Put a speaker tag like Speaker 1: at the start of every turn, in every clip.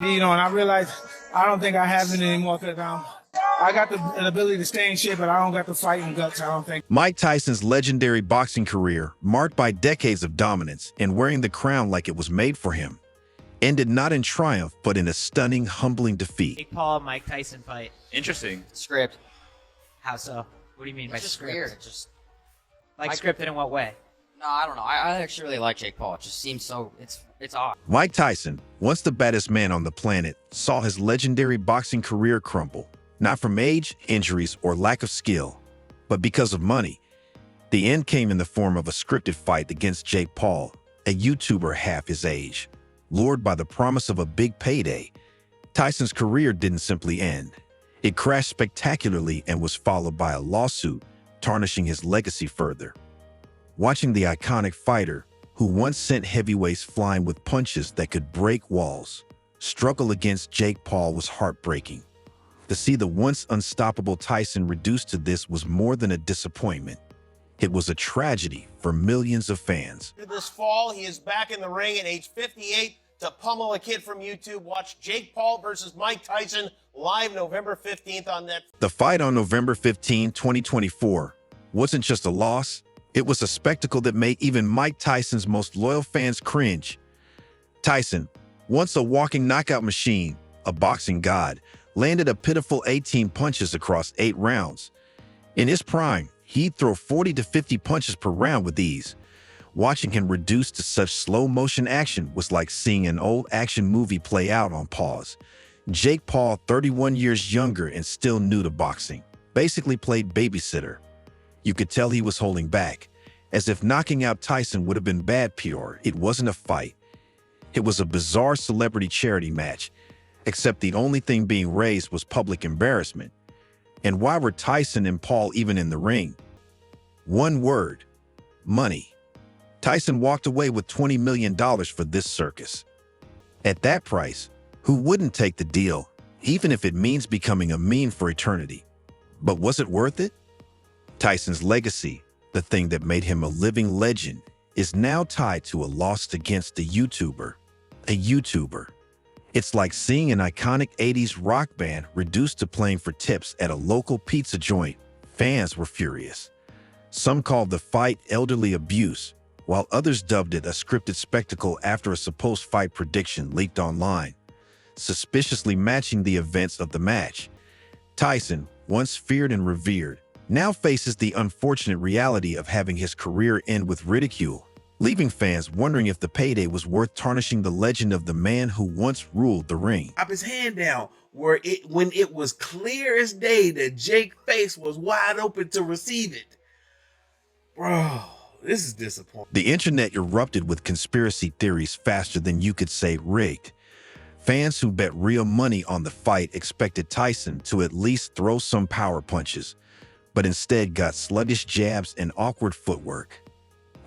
Speaker 1: And I realized I don't think I have it anymore because I got the ability to stay in shape, but I don't got the fighting guts, I don't think.
Speaker 2: Mike Tyson's legendary boxing career, marked by decades of dominance and wearing the crown like it was made for him, ended not in triumph, but in a stunning, humbling defeat.
Speaker 3: Jake Paul, Mike Tyson fight.
Speaker 4: Interesting.
Speaker 5: Script.
Speaker 3: How so? What do you mean by
Speaker 5: It's just
Speaker 3: script?
Speaker 5: weird. It's just
Speaker 3: Like scripted in what way?
Speaker 5: no, I don't know. I actually really like Jake Paul. It just seems so it's odd.
Speaker 2: Mike Tyson, once the baddest man on the planet, saw his legendary boxing career crumble, not from age, injuries, or lack of skill, but because of money. The end came in the form of a scripted fight against Jake Paul, a YouTuber half his age. Lured by the promise of a big payday, Tyson's career didn't simply end. It crashed spectacularly and was followed by a lawsuit, tarnishing his legacy further. Watching the iconic fighter, who once sent heavyweights flying with punches that could break walls, struggle against Jake Paul was heartbreaking. To see the once unstoppable Tyson reduced to this was more than a disappointment. It was a tragedy for millions of fans.
Speaker 6: This fall, he is back in the ring at age 58 to pummel a kid from YouTube. Watch Jake Paul versus Mike Tyson live November 15th on Netflix.
Speaker 2: The fight on November 15, 2024, wasn't just a loss, it was a spectacle that made even Mike Tyson's most loyal fans cringe. Tyson, once a walking knockout machine, a boxing god, landed a pitiful 18 punches across 8 rounds. In his prime, he'd throw 40 to 50 punches per round with ease. Watching him reduced to such slow-motion action was like seeing an old action movie play out on pause. Jake Paul, 31 years younger and still new to boxing, basically played babysitter. You could tell he was holding back, as if knocking out Tyson would have been bad PR. It wasn't a fight. It was a bizarre celebrity charity match, except the only thing being raised was public embarrassment. And why were Tyson and Paul even in the ring? One word: money. Tyson walked away with $20 million for this circus. At that price, who wouldn't take the deal, even if it means becoming a meme for eternity? But was it worth it? Tyson's legacy, the thing that made him a living legend, is now tied to a loss against a YouTuber. A YouTuber. It's like seeing an iconic 80s rock band reduced to playing for tips at a local pizza joint. Fans were furious. Some called the fight elderly abuse, while others dubbed it a scripted spectacle after a supposed fight prediction leaked online, suspiciously matching the events of the match. Tyson, once feared and revered, now faces the unfortunate reality of having his career end with ridicule, leaving fans wondering if the payday was worth tarnishing the legend of the man who once ruled the ring.
Speaker 7: Up his hand down, when it was clear as day that Jake's face was wide open to receive it. Bro, this is disappointing.
Speaker 2: The internet erupted with conspiracy theories faster than you could say rigged. Fans who bet real money on the fight expected Tyson to at least throw some power punches, but instead got sluggish jabs and awkward footwork.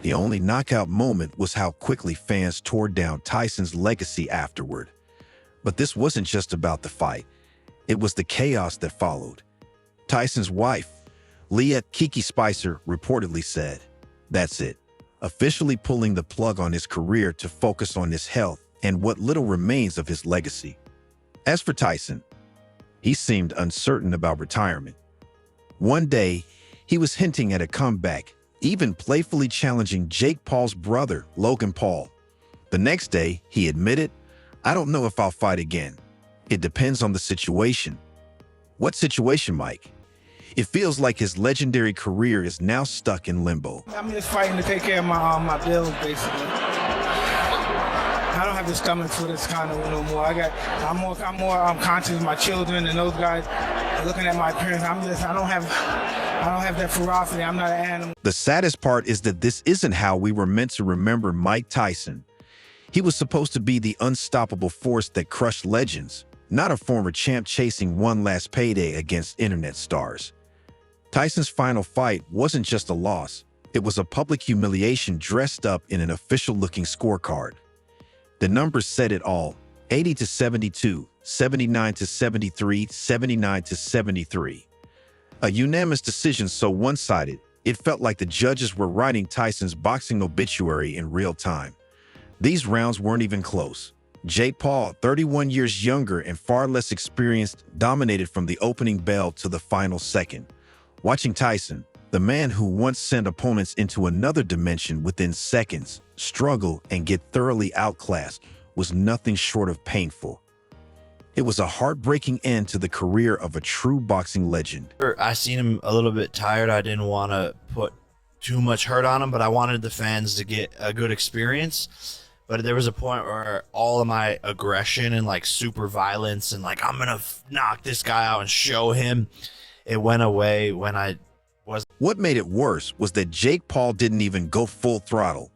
Speaker 2: The only knockout moment was how quickly fans tore down Tyson's legacy afterward. But this wasn't just about the fight. It was the chaos that followed. Tyson's wife, Leah Kiki Spicer, reportedly said, "That's it, officially pulling the plug on his career to focus on his health and what little remains of his legacy." As for Tyson, he seemed uncertain about retirement. One day, he was hinting at a comeback, even playfully challenging Jake Paul's brother, Logan Paul. The next day, he admitted, "I don't know if I'll fight again. It depends on the situation." What situation, Mike? It feels like his legendary career is now stuck in limbo.
Speaker 1: I'm just fighting to take care of my bills, basically. I don't have the stomach for this kind of no more. I'm more conscious of my children and those guys looking at my appearance. I don't have that ferocity. I'm not an animal.
Speaker 2: The saddest part is that this isn't how we were meant to remember Mike Tyson. He was supposed to be the unstoppable force that crushed legends, not a former champ chasing one last payday against internet stars. Tyson's final fight wasn't just a loss. It was a public humiliation dressed up in an official-looking scorecard. The numbers said it all: 80 to 72, 79 to 73, 79 to 73. A unanimous decision so one-sided, it felt like the judges were writing Tyson's boxing obituary in real time. These rounds weren't even close. Jake Paul, 31 years younger and far less experienced, dominated from the opening bell to the final second. Watching Tyson, the man who once sent opponents into another dimension within seconds, struggle and get thoroughly outclassed was nothing short of painful. It was a heartbreaking end to the career of a true boxing legend.
Speaker 4: I seen him a little bit tired. I didn't want to put too much hurt on him, but I wanted the fans to get a good experience. But there was a point where all of my aggression and like super violence and like I'm gonna knock this guy out and show him, it went away when I was.
Speaker 2: What made it worse was that Jake Paul didn't even go full throttle.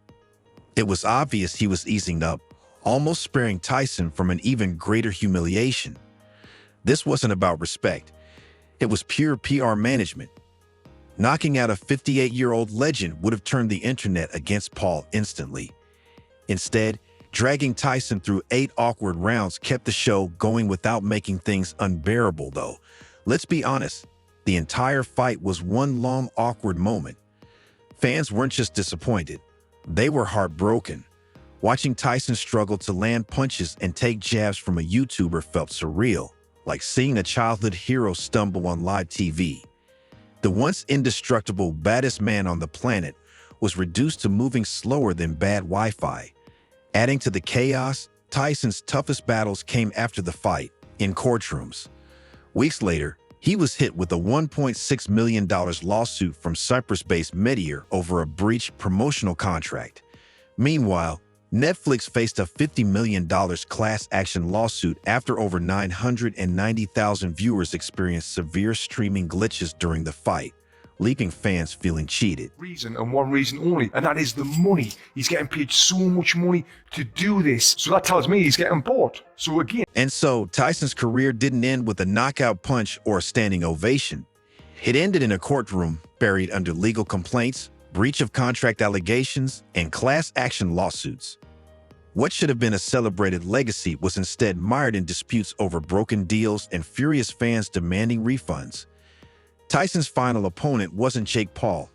Speaker 2: It was obvious he was easing up, almost sparing Tyson from an even greater humiliation. This wasn't about respect. It was pure PR management. Knocking out a 58-year-old legend would have turned the internet against Paul instantly. Instead, dragging Tyson through 8 awkward rounds kept the show going without making things unbearable, though. Let's be honest, the entire fight was one long awkward moment. Fans weren't just disappointed, they were heartbroken. Watching Tyson struggle to land punches and take jabs from a YouTuber felt surreal, like seeing a childhood hero stumble on live TV. The once indestructible baddest man on the planet was reduced to moving slower than bad Wi-Fi. Adding to the chaos, Tyson's toughest battles came after the fight, in courtrooms. Weeks later, he was hit with a $1.6 million lawsuit from Cyprus-based Meteor over a breached promotional contract. Meanwhile, Netflix faced a $50 million class action lawsuit after over 990,000 viewers experienced severe streaming glitches during the fight, leaving fans feeling cheated.
Speaker 8: Reason and one reason only, and that is the money. He's getting paid so much money to do this, so that tells me he's getting bought. So again.
Speaker 2: And so Tyson's career didn't end with a knockout punch or a standing ovation. It ended in a courtroom, buried under legal complaints, breach of contract allegations, and class action lawsuits. What should have been a celebrated legacy was instead mired in disputes over broken deals and furious fans demanding refunds. Tyson's final opponent wasn't Jake Paul.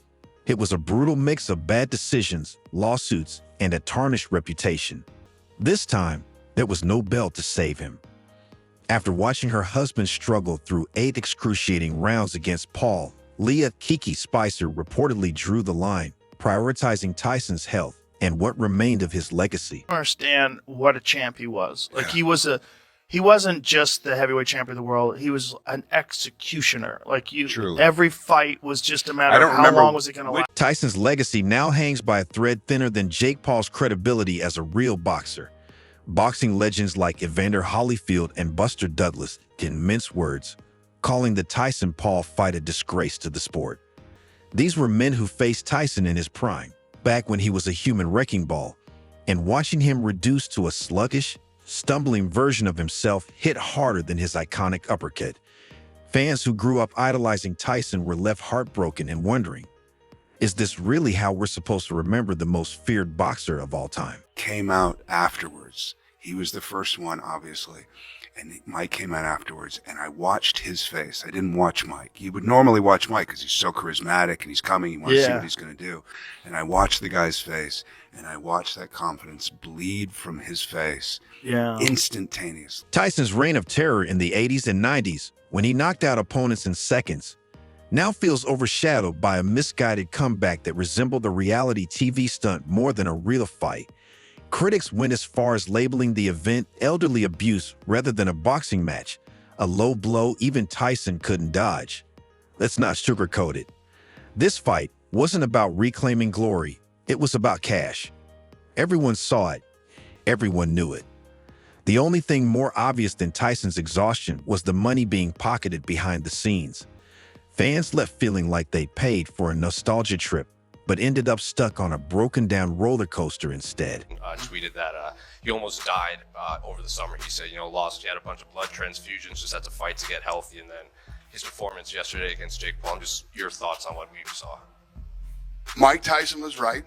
Speaker 2: It was a brutal mix of bad decisions, lawsuits, and a tarnished reputation. This time, there was no bell to save him. After watching her husband struggle through 8 excruciating rounds against Paul, Leah "Kiki" Spicer reportedly drew the line, prioritizing Tyson's health and what remained of his legacy.
Speaker 9: I understand what a champ he was. Like he wasn't just the heavyweight champion of the world. He was an executioner. Like every fight was just a matter of how long was it going to last.
Speaker 2: Tyson's legacy now hangs by a thread thinner than Jake Paul's credibility as a real boxer. Boxing legends like Evander Holyfield and Buster Douglas didn't mince words, calling the Tyson-Paul fight a disgrace to the sport. These were men who faced Tyson in his prime, back when he was a human wrecking ball, and watching him reduced to a sluggish, stumbling version of himself hit harder than his iconic uppercut. Fans who grew up idolizing Tyson were left heartbroken and wondering, is this really how we're supposed to remember the most feared boxer of all time?
Speaker 10: Came out afterwards. He was the first one, obviously. And Mike came out afterwards, and I watched his face. I didn't watch Mike. You would normally watch Mike because he's so charismatic and he's coming. You want to see what he's going to do. And I watched the guy's face, and I watched that confidence bleed from his face instantaneously.
Speaker 2: Tyson's reign of terror in the 80s and 90s, when he knocked out opponents in seconds, now feels overshadowed by a misguided comeback that resembled a reality TV stunt more than a real fight. Critics went as far as labeling the event elderly abuse rather than a boxing match, a low blow even Tyson couldn't dodge. Let's not sugarcoat it. This fight wasn't about reclaiming glory, it was about cash. Everyone saw it, everyone knew it. The only thing more obvious than Tyson's exhaustion was the money being pocketed behind the scenes. Fans left feeling like they paid for a nostalgia trip, but ended up stuck on a broken-down roller coaster instead.
Speaker 11: Tweeted that he almost died over the summer. He said, he had a bunch of blood transfusions, just had to fight to get healthy, and then his performance yesterday against Jake Paul. Just your thoughts on what we saw.
Speaker 10: Mike Tyson was right,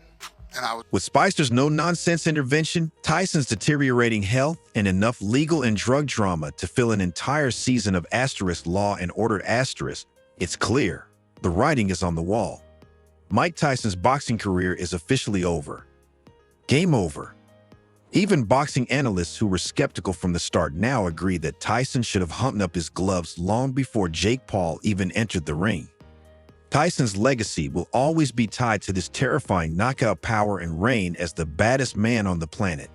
Speaker 10: and I was.
Speaker 2: With Spicer's no-nonsense intervention, Tyson's deteriorating health, and enough legal and drug drama to fill an entire season of * Law and Order *, it's clear. The writing is on the wall. Mike Tyson's boxing career is officially over. Game over. Even boxing analysts who were skeptical from the start now agree that Tyson should have hung up his gloves long before Jake Paul even entered the ring. Tyson's legacy will always be tied to this terrifying knockout power and reign as the baddest man on the planet.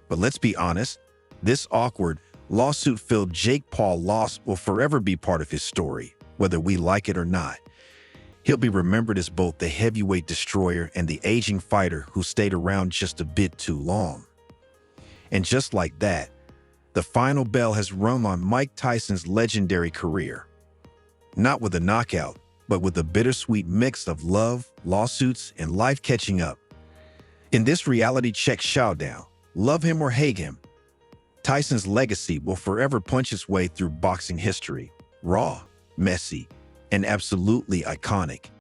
Speaker 2: But let's be honest, this awkward, lawsuit-filled Jake Paul loss will forever be part of his story, whether we like it or not. He'll be remembered as both the heavyweight destroyer and the aging fighter who stayed around just a bit too long. And just like that, the final bell has rung on Mike Tyson's legendary career. Not with a knockout, but with a bittersweet mix of love, lawsuits, and life catching up. In this reality check showdown, love him or hate him, Tyson's legacy will forever punch its way through boxing history, raw, messy, and absolutely iconic.